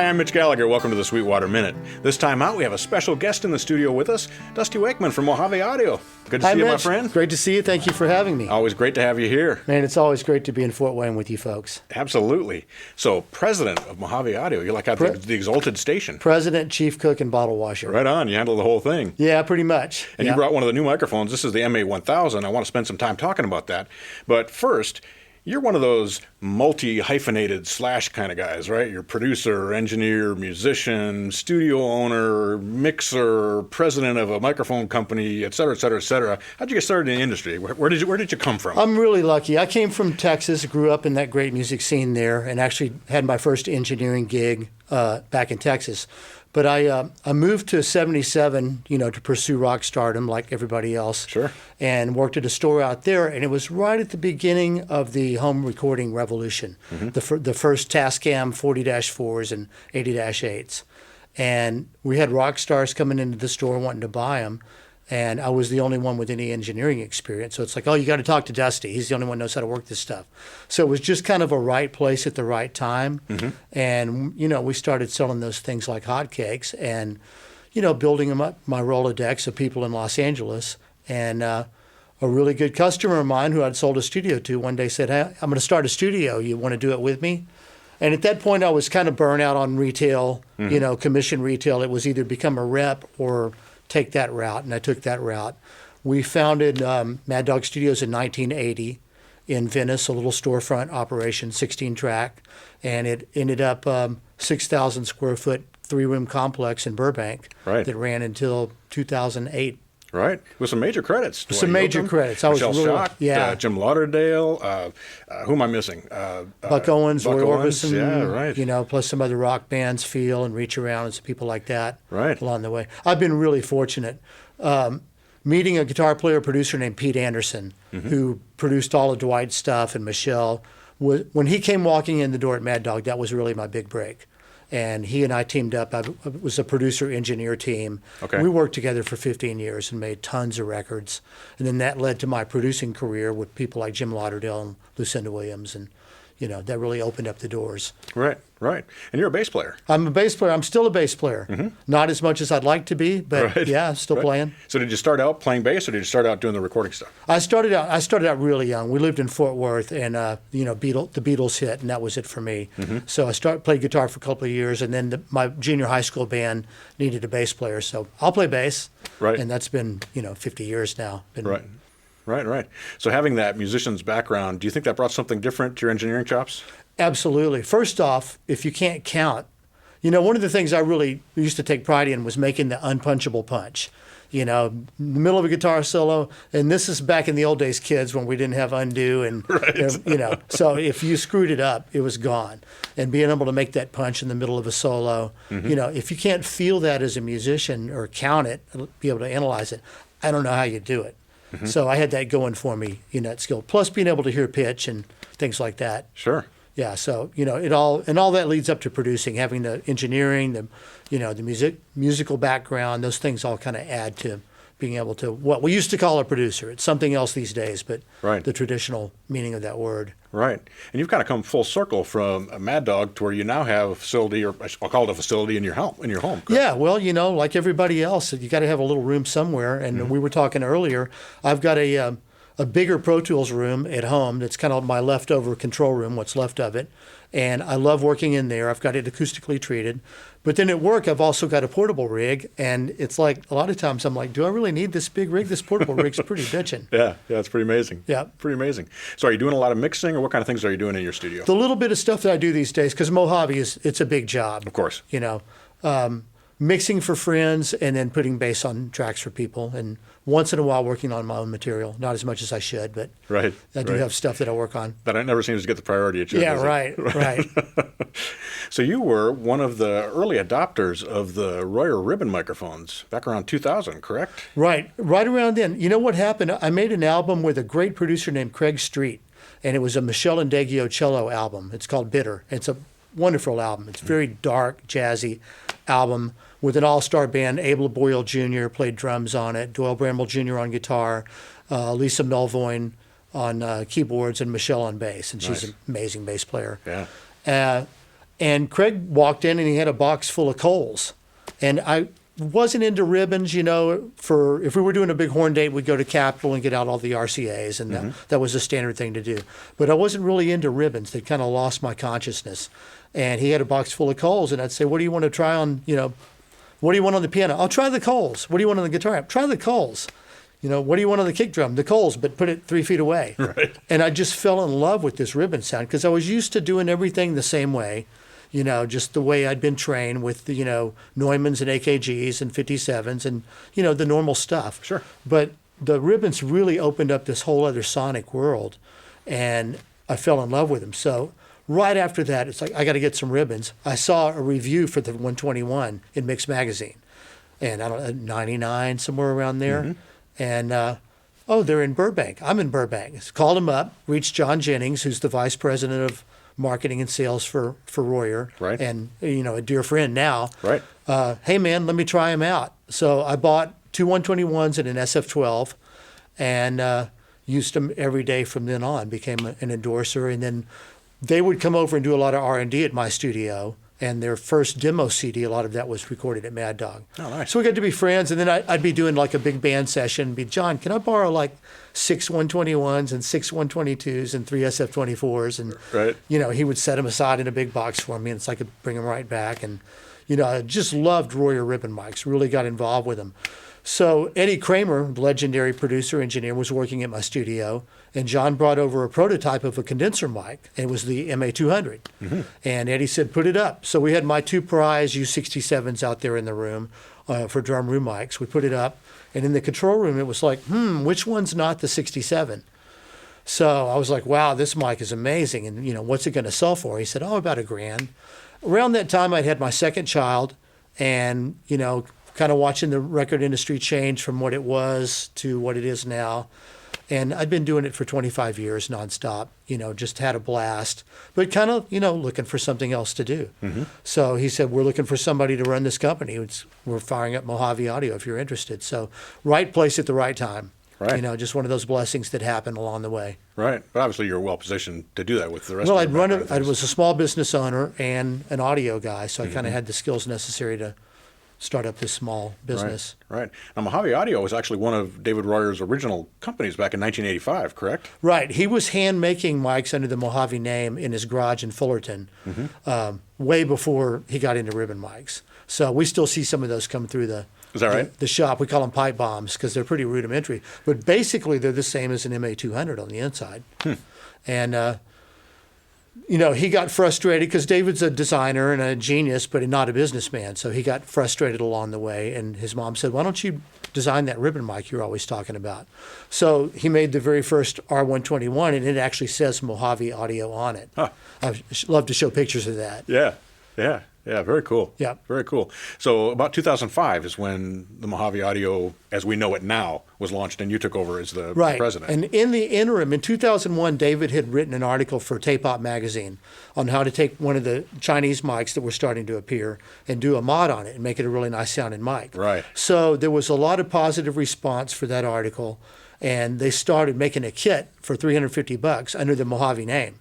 Hi, I'm Mitch Gallagher. Welcome to the Sweetwater Minute. This time out, we have a special guest in the studio with us, Dusty Wakeman from Mojave Audio. Good to see you, Mitch. my friend. Great to see you. Thank you for having me. Always great to have you here. Man, it's always great to be in Fort Wayne with you folks. Absolutely. So, president of Mojave Audio. You're like at the exalted station. President, chief cook, and bottle washer. Right on. You handle the whole thing. Yeah, pretty much. And you brought one of the new microphones. This is the MA-1000. I want to spend some time talking about that. But first, you're one of those multi-hyphenated slash kind of guys, right? You're producer, engineer, musician, studio owner, mixer, president of a microphone company, et cetera, et cetera, et cetera. How'd you get started in the industry? Where did you come from? I'm really lucky. I came from Texas, grew up in that great music scene there, and actually had my first engineering gig back in Texas. But I moved to 77, to pursue rock stardom like everybody else. Sure. And worked at a store out there, and it was right at the beginning of the home recording revolution. Mm-hmm. The first Tascam 40-4s and 80-8s. And we had rock stars coming into the store wanting to buy them. And I was the only one with any engineering experience. So it's like, oh, you got to talk to Dusty. He's the only one who knows how to work this stuff. So it was just kind of a right place at the right time. Mm-hmm. And, we started selling those things like hotcakes and, building them up, my Rolodex of people in Los Angeles. And a really good customer of mine who I'd sold a studio to one day said, hey, I'm going to start a studio. You want to do it with me? And at that point, I was kind of burnt out on retail, commission retail. It was either become a rep or take that route, and I took that route. We founded Mad Dog Studios in 1980 in Venice, a little storefront operation, 16-track, and it ended up 6,000 square foot, 3-room complex in Burbank that ran until 2008. Right, with some major credits. Some major credits. I was Michelle really, Schock, Jim Lauderdale. Who am I missing? Buck Owens, Roy Orbison. Yeah, right. Plus some other rock bands, Feel and Reach Around, and some people like that. Right. Along the way, I've been really fortunate. Meeting a guitar player producer named Pete Anderson, who produced all of Dwight's stuff and Michelle. When he came walking in the door at Mad Dog, that was really my big break. And he and I teamed up. I was a producer-engineer team. Okay. We worked together for 15 years and made tons of records. And then that led to my producing career with people like Jim Lauderdale and Lucinda Williams. And, that really opened up the doors. Right. And you're a bass player. I'm a bass player. I'm still a bass player. Mm-hmm. Not as much as I'd like to be, but yeah, still playing. So did you start out playing bass, or did you start out doing the recording stuff? I started out really young. We lived in Fort Worth, and the Beatles hit, and that was it for me. Mm-hmm. So I played guitar for a couple of years, and then my junior high school band needed a bass player, so I'll play bass. Right. And that's been 50 years now. Right. So having that musician's background, do you think that brought something different to your engineering chops? Absolutely. First off, if you can't count, one of the things I really used to take pride in was making the unpunchable punch. In the middle of a guitar solo, and this is back in the old days, kids, when we didn't have undo, and so if you screwed it up, it was gone. And being able to make that punch in the middle of a solo, if you can't feel that as a musician or count it, be able to analyze it, I don't know how you do it. Mm-hmm. So I had that going for me, that skill. Plus being able to hear pitch and things like that. Sure. Yeah, so it all that leads up to producing, having the engineering, the musical background. Those things all kind of add to being able to what we used to call a producer. It's something else these days, but the traditional meaning of that word. Right, and you've kind of come full circle from a Mad Dog to where you now have a facility, or I'll call it a facility in your home. Correct? Yeah, well, like everybody else, you got to have a little room somewhere. And we were talking earlier. I've got a bigger Pro Tools room at home that's kind of my leftover control room, what's left of it. And I love working in there. I've got it acoustically treated. But then at work, I've also got a portable rig. And it's like a lot of times I'm like, do I really need this big rig? This portable rig's pretty bitchin'. Yeah, it's pretty amazing. Yeah. Pretty amazing. So are you doing a lot of mixing, or what kind of things are you doing in your studio? The little bit of stuff that I do these days, because Mojave it's a big job. Of course. Mixing for friends and then putting bass on tracks for people, and once in a while working on my own material. Not as much as I should, but I do have stuff that I work on. That never seems to get the priority it should. Yeah, right. So you were one of the early adopters of the Royer ribbon microphones back around 2000, correct? Right around then. You know what happened? I made an album with a great producer named Craig Street, and it was a Michelle Indegio cello album. It's called Bitter. It's a wonderful album. It's very dark, jazzy album with an all-star band. Abel Boyle Jr. played drums on it, Doyle Bramble Jr. on guitar, Lisa Melvoin on keyboards, and Michelle on bass. And she's an amazing bass player. Yeah. And Craig walked in and he had a box full of coals. And I wasn't into ribbons, for if we were doing a big horn date, we'd go to Capitol and get out all the RCAs, and that was a standard thing to do. But I wasn't really into ribbons. They kind of lost my consciousness. And he had a box full of coals, and I'd say, what do you want to try on, what do you want on the piano? I'll try the coals. What do you want on the guitar? Try the coals. What do you want on the kick drum? The coals, but put it 3 feet away. Right. And I just fell in love with this ribbon sound because I was used to doing everything the same way, just the way I'd been trained with the, Neumanns and AKGs and 57s and, the normal stuff. Sure. But the ribbons really opened up this whole other sonic world, and I fell in love with them. So right after that, it's like, I got to get some ribbons. I saw a review for the 121 in Mix Magazine, and I don't know, 99, somewhere around there. And, they're in Burbank. I'm in Burbank. Called him up, reached John Jennings, who's the vice president of marketing and sales for Royer. Right. And, a dear friend now. Right. Hey, man, let me try him out. So I bought 2 121s and an SF-12 and used them every day from then on, became an endorser. And then they would come over and do a lot of R&D at my studio. And their first demo CD, a lot of that was recorded at Mad Dog. Oh, nice. So we got to be friends, and then I'd be doing like a big band session. Be John, can I borrow like 6 121s and 6 122s and 3 SF-24s? And Right. he would set them aside in a big box for me, and so I could bring them right back. And I just loved Royer ribbon mics. Really got involved with them. So Eddie Kramer, the legendary producer engineer, was working at my studio, and John brought over a prototype of a condenser mic. It was the MA-200. And Eddie said, put it up. So we had my 2 prize U67s out there in the room for drum room mics. We put it up, and in the control room, it was like, which one's not the 67? So I was like, wow, this mic is amazing. And, what's it going to sell for? He said, about $1,000. Around that time, I'd had my second child, and, kind of watching the record industry change from what it was to what it is now. And I'd been doing it for 25 years nonstop, just had a blast, but kind of, looking for something else to do. So he said, we're looking for somebody to run this company. We're firing up Mojave Audio if you're interested. So right place at the right time. Right. Just one of those blessings that happen along the way. Right. But obviously you're well positioned to do that with the rest Well, of your background I things. was a small business owner and an audio guy, so I kind of had the skills necessary to start up this small business. Right. Now, Mojave Audio was actually one of David Royer's original companies back in 1985, correct? Right. He was hand making mics under the Mojave name in his garage in Fullerton, way before he got into ribbon mics. So we still see some of those come through Is that right? the shop. We call them pipe bombs because they're pretty rudimentary. But basically, they're the same as an MA-200 on the inside. And he got frustrated because David's a designer and a genius, but not a businessman. So he got frustrated along the way. And his mom said, why don't you design that ribbon mic you're always talking about? So he made the very first R121, and it actually says Mojave Audio on it. Huh. I'd love to show pictures of that. Yeah, very cool. Yeah. Very cool. So about 2005 is when the Mojave Audio, as we know it now, was launched, and you took over as the president. And in the interim, in 2001, David had written an article for Tape Op magazine on how to take one of the Chinese mics that were starting to appear and do a mod on it and make it a really nice sounding mic. Right. So there was a lot of positive response for that article, and they started making a kit for $350 under the Mojave name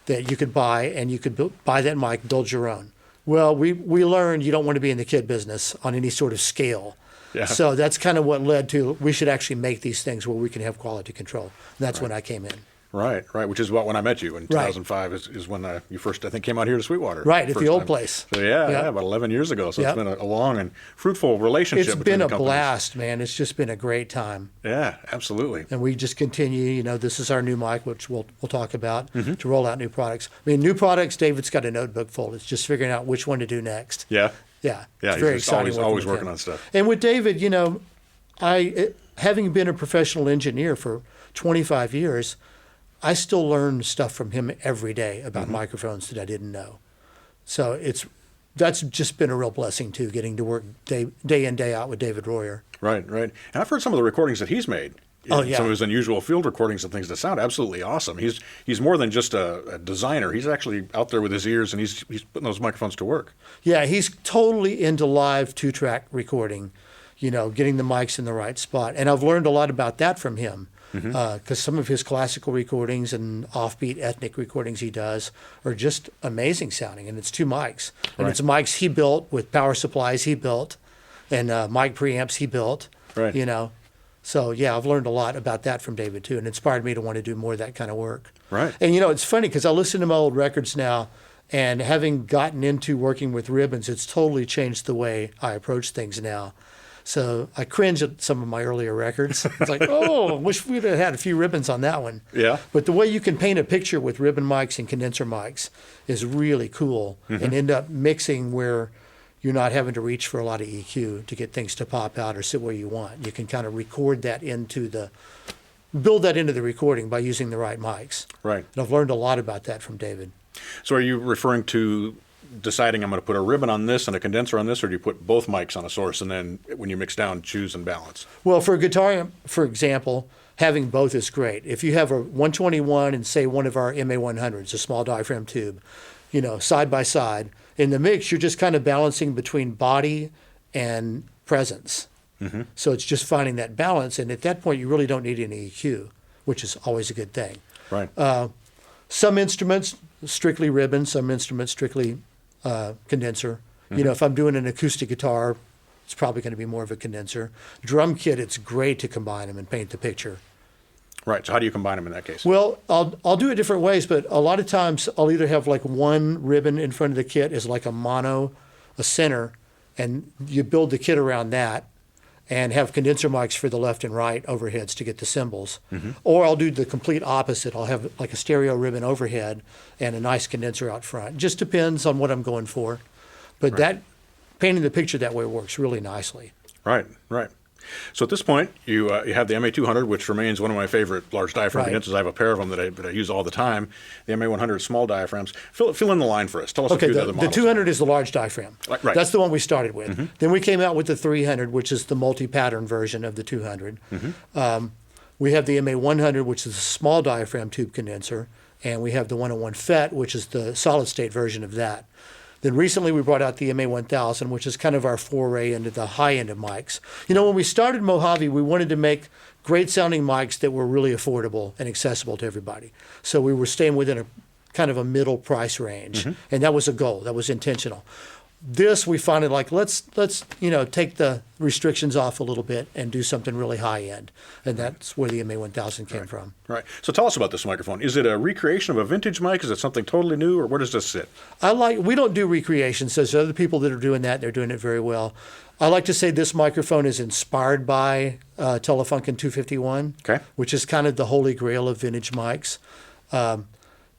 that you could buy, and you could buy that mic, build your own. Well, we learned you don't want to be in the kit business on any sort of scale. Yeah. So that's kind of what led to we should actually make these things where we can have quality control. And that's when I came in. Right, which is about when I met you in 2005 is when you first, I think, came out here to Sweetwater. Right, at the old time. place. So yeah, about 11 years ago. So Yep. it's been a long and fruitful relationship It's between been the a companies. blast, man. It's just been a great time. Yeah, absolutely. And we just continue, this is our new mic, which we'll talk about, Mm-hmm. to roll out new products. I mean, new products, David's got a notebook full. It's just figuring out which one to do next. Yeah. Yeah. Yeah, It's very he's just exciting. always with working him. on stuff. And with David, having been a professional engineer for 25 years, I still learn stuff from him every day about Mm-hmm. microphones that I didn't know. So that's just been a real blessing too, getting to work day in, day out with David Royer. Right. And I've heard some of the recordings that he's made. Oh, yeah. Some of his unusual field recordings and things that sound absolutely awesome. He's more than just a designer. He's actually out there with his ears, and he's putting those microphones to work. Yeah, he's totally into live 2-track recording, getting the mics in the right spot. And I've learned a lot about that from him. because some of his classical recordings and offbeat ethnic recordings he does are just amazing sounding, and it's 2 mics. And it's mics he built with power supplies he built and mic preamps he built, Right. you know. So, yeah, I've learned a lot about that from David, too, and inspired me to want to do more of that kind of work. Right. And, you know, it's funny because I listen to my old records now, and having gotten into working with ribbons, it's totally changed the way I approach things now. So I cringe at some of my earlier records. It's like, oh, I wish we'd have had a few ribbons on that one. Yeah. But the way you can paint a picture with ribbon mics and condenser mics is really cool, and end up mixing where you're not having to reach for a lot of EQ to get things to pop out or sit where you want. You can kind of build that into the recording by using the right mics. Right. And I've learned a lot about that from David. So are you referring to deciding I'm going to put a ribbon on this and a condenser on this, or do you put both mics on a source and then when you mix down, choose and balance? Well, for a guitar, for example, having both is great. If you have a 121 and say one of our MA-1000s, a small diaphragm tube, you know, side by side, in the mix, you're just kind of balancing between body and presence. So it's just finding that balance, and at that point, you really don't need any EQ, which is always a good thing. Right. Some instruments, strictly ribbon, some instruments, strictly condenser. You know, if I'm doing an acoustic guitar, it's probably going to be more of a condenser. Drum kit, it's great to combine them and paint the picture. Right. So how do you combine them in that case? Well, I'll do it different ways, but a lot of times I'll either have like one ribbon in front of the kit as like a mono, a center, and you build the kit around that, and have condenser mics for the left and right overheads to get the cymbals. Or I'll do the complete opposite. I'll have like a stereo ribbon overhead and a nice condenser out front. Just depends on what I'm going for. But that painting the picture that way works really nicely. Right. Right. So at this point, you have the MA-200, which remains one of my favorite large diaphragm condensers. I have a pair of them that I use all the time. The MA-100 small diaphragms. Fill in the line for us. Tell us a few of the other models. The 200 is the large diaphragm. Right. That's the one we started with. Then we came out with the 300, which is the multi-pattern version of the 200. We have the MA-100, which is a small diaphragm tube condenser, and we have the 101 FET, which is the solid-state version of that. Then recently we brought out the MA-1000, which is kind of our foray into the high end of mics. You know, when we started Mojave, we wanted to make great sounding mics that were really affordable and accessible to everybody. So we were staying within a kind of a middle price range. And that was a goal. That was intentional. This, we finally like, let's take the restrictions off a little bit and do something really high end. And that's where the MA-1000 came from. Right. So tell us about this microphone. Is it a recreation of a vintage mic? Is it something totally new, or where does this sit? We don't do recreations. There's other people that are doing that. They're doing it very well. I like to say this microphone is inspired by Telefunken 251, which is kind of the holy grail of vintage mics.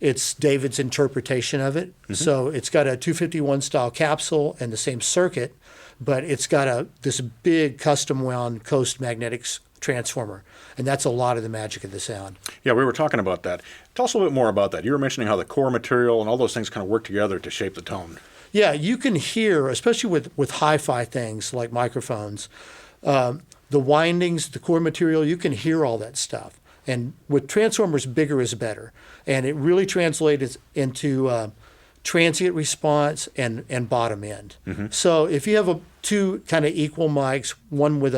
It's David's interpretation of it. So it's got a 251 style capsule and the same circuit, but it's got this big custom wound Coast magnetics transformer. And that's a lot of the magic of the sound. Yeah, we were talking about that. Tell us a little bit more about that. You were mentioning how the core material and all those things kind of work together to shape the tone. Yeah, you can hear, especially with hi-fi things like microphones, the windings, the core material, you can hear all that stuff. And with transformers, bigger is better. And it really translates into transient response and bottom end. So if you have two kind of equal mics, one with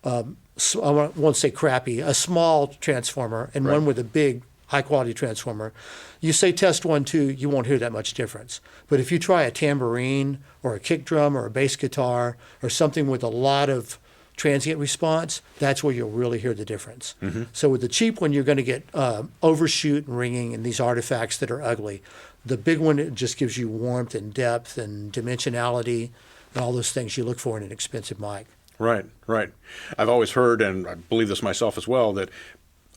I won't say crappy, a small transformer, and one with a big high-quality transformer, you say test 1, 2, you won't hear that much difference. But if you try a tambourine or a kick drum or a bass guitar or something with a lot of transient response, that's where you'll really hear the difference. So with the cheap one, you're going to get overshoot and ringing and these artifacts that are ugly. The big one, it just gives you warmth and depth and dimensionality and all those things you look for in an expensive mic. Right, right. I've always heard, and I believe this myself as well, that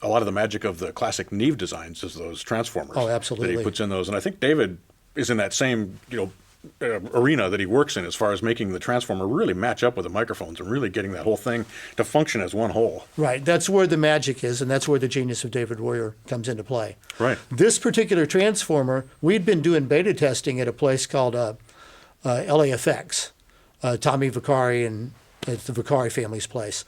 a lot of the magic of the classic Neve designs is those transformers. Oh, absolutely. That he puts in those. And I think David is in that same, arena that he works in as far as making the transformer really match up with the microphones and really getting that whole thing to function as one whole. Right. That's where the magic is, and that's where the genius of David Royer comes into play. Right. This particular transformer, we'd been doing beta testing at a place called LAFX, Tommy Vicari, and it's the Vicari family's place.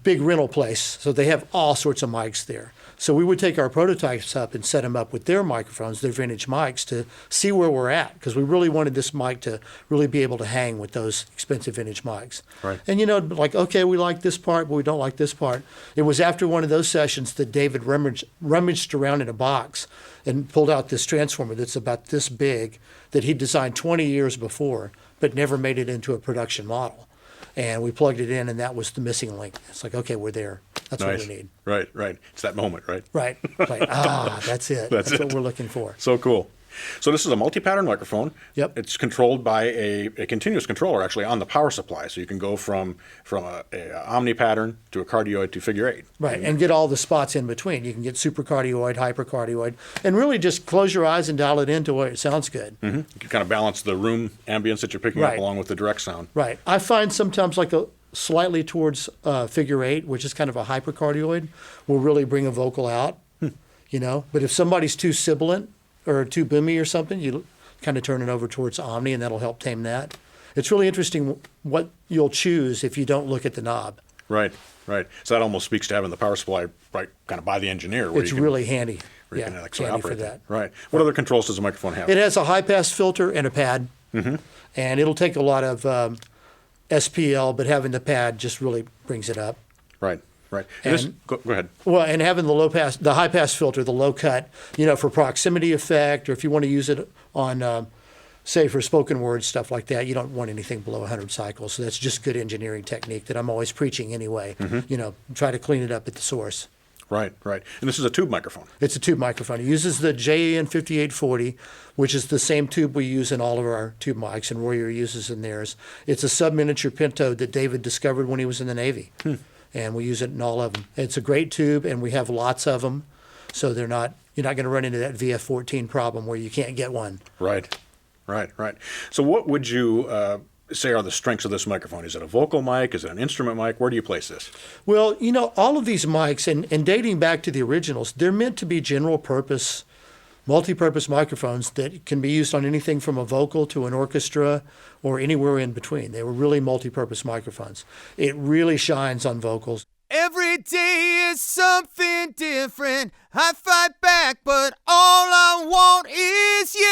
big rental place, so they have all sorts of mics there. So we would take our prototypes up and set them up with their microphones, their vintage mics, to see where we're at, because we really wanted this mic to really be able to hang with those expensive vintage mics. Right. And like, okay, we like this part, but we don't like this part. It was after one of those sessions that David rummaged around in a box and pulled out this transformer that's about this big that he designed 20 years before, but never made it into a production model. And we plugged it in, and that was the missing link. It's like, okay, we're there. That's Nice. what we need. Right, right. It's that moment, right? Right. Like, that's it. That's it. what we're looking for. So cool. So this is a multi-pattern microphone. Yep. It's controlled by a continuous controller actually on the power supply. So you can go from a omni pattern to a cardioid to figure 8. Right, and get all the spots in between. You can get supercardioid, hypercardioid, and really just close your eyes and dial it into where it sounds good. Mm-hmm. You can kind of balance the room ambience that you're picking up Right. along with the direct sound. Right. I find sometimes like slightly towards figure 8, which is kind of a hypercardioid, will really bring a vocal out, But if somebody's too sibilant or too boomy or something, you kind of turn it over towards omni, and that'll help tame that. It's really interesting what you'll choose if you don't look at the knob. Right, right. So that almost speaks to having the power supply right kind of by the engineer. Where It's you can, really handy. where you Yeah, can it's actually handy for operate that. Right. What other controls does the microphone have? It has a high-pass filter and a pad, and it'll take a lot of SPL, but having the pad just really brings it up. Right, right. And And- go ahead. Well, and having the high pass filter, the low cut, for proximity effect, or if you want to use it on, say, for spoken word stuff like that, you don't want anything below 100 cycles. So that's just good engineering technique that I'm always preaching anyway. Try to clean it up at the source. Right, right. And this is a tube microphone. It's a tube microphone. It uses the JAN 5840, which is the same tube we use in all of our tube mics, and Royer uses in theirs. It's a sub-miniature pentode that David discovered when he was in the Navy, and we use it in all of them. It's a great tube, and we have lots of them, so you're not going to run into that VF14 problem where you can't get one. Right, right, right. So what would you say are the strengths of this microphone? Is it a vocal mic? Is it an instrument mic? Where do you place this? Well, all of these mics, and dating back to the originals, they're meant to be general purpose, multi-purpose microphones that can be used on anything from a vocal to an orchestra or anywhere in between. They were really multi-purpose microphones. It really shines on vocals. Every day is something different. I fight back, but all I want is you.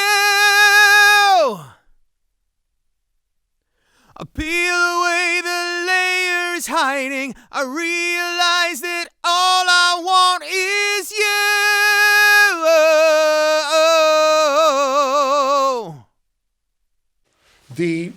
I peel away the layers hiding. I realize that all I want is you. The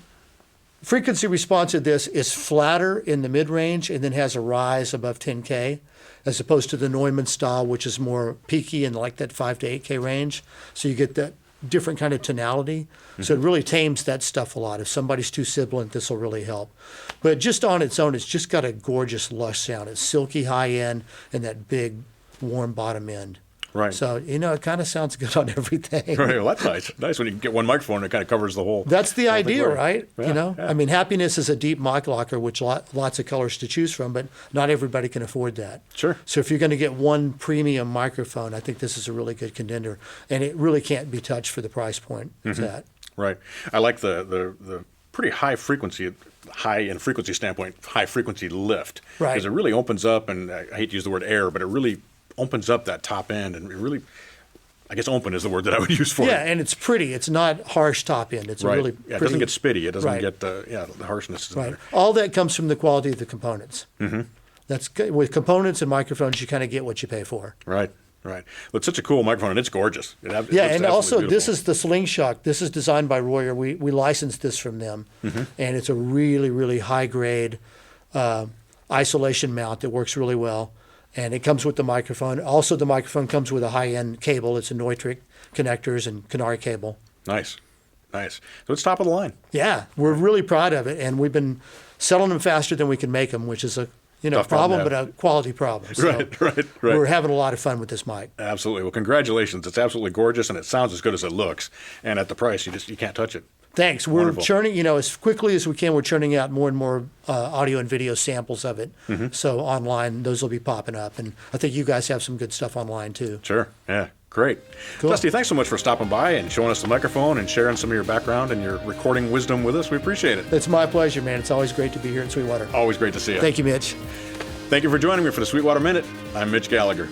frequency response of this is flatter in the mid-range and then has a rise above 10K, as opposed to the Neumann style, which is more peaky in like that 5 to 8K range. So you get that different kind of tonality. So it really tames that stuff a lot. If somebody's too sibilant, this will really help. But just on its own, it's just got a gorgeous, lush sound. It's silky high end and that big, warm bottom end. Right. So, it kind of sounds good on everything. Right, well, that's nice. Nice when you get one microphone and it kind of covers the whole. That's the whole idea, thing. right? Yeah, yeah. I mean, Happiness is a deep mic locker, which lots of colors to choose from, but not everybody can afford that. Sure. So if you're going to get one premium microphone, I think this is a really good contender, and it really can't be touched for the price point it's at. Right. I like the pretty high frequency standpoint, high frequency lift. Right. Because it really opens up, and I hate to use the word air, but it really opens up that top end, and it really, I guess open is the word that I would use for Yeah, it. and it's pretty. It's not harsh top end. It's Right. a really Yeah, it pretty. doesn't get spitty. It doesn't Right. get the harshness is in Right. there. All that comes from the quality of the components. Mm-hmm. That's good. With components and microphones, you kind of get what you pay for. Right. Right. Well, it's such a cool microphone, and it's gorgeous. It Yeah, looks and absolutely also this beautiful. is the Slingshot. This is designed by Royer. We licensed this from them, and it's a really, really high grade isolation mount that works really well. And it comes with the microphone. Also, the microphone comes with a high end cable. It's a Neutrik connectors and Canary cable. Nice. Nice. So it's top of the line. Yeah, we're really proud of it, and we've been selling them faster than we can make them, which is a Tough problem problem, to but a quality problem. So Right. we're having a lot of fun with this mic. Absolutely. Well, congratulations. It's absolutely gorgeous, and it sounds as good as it looks. And at the price, you can't touch it. Thanks. We're Wonderful. churning, as quickly as we can, we're churning out more and more audio and video samples of it. So online, those will be popping up. And I think you guys have some good stuff online too. Sure. Yeah. Great. Cool. Dusty, thanks so much for stopping by and showing us the microphone and sharing some of your background and your recording wisdom with us. We appreciate it. It's my pleasure, man. It's always great to be here in Sweetwater. Always great to see you. Thank you, Mitch. Thank you for joining me for the Sweetwater Minute. I'm Mitch Gallagher.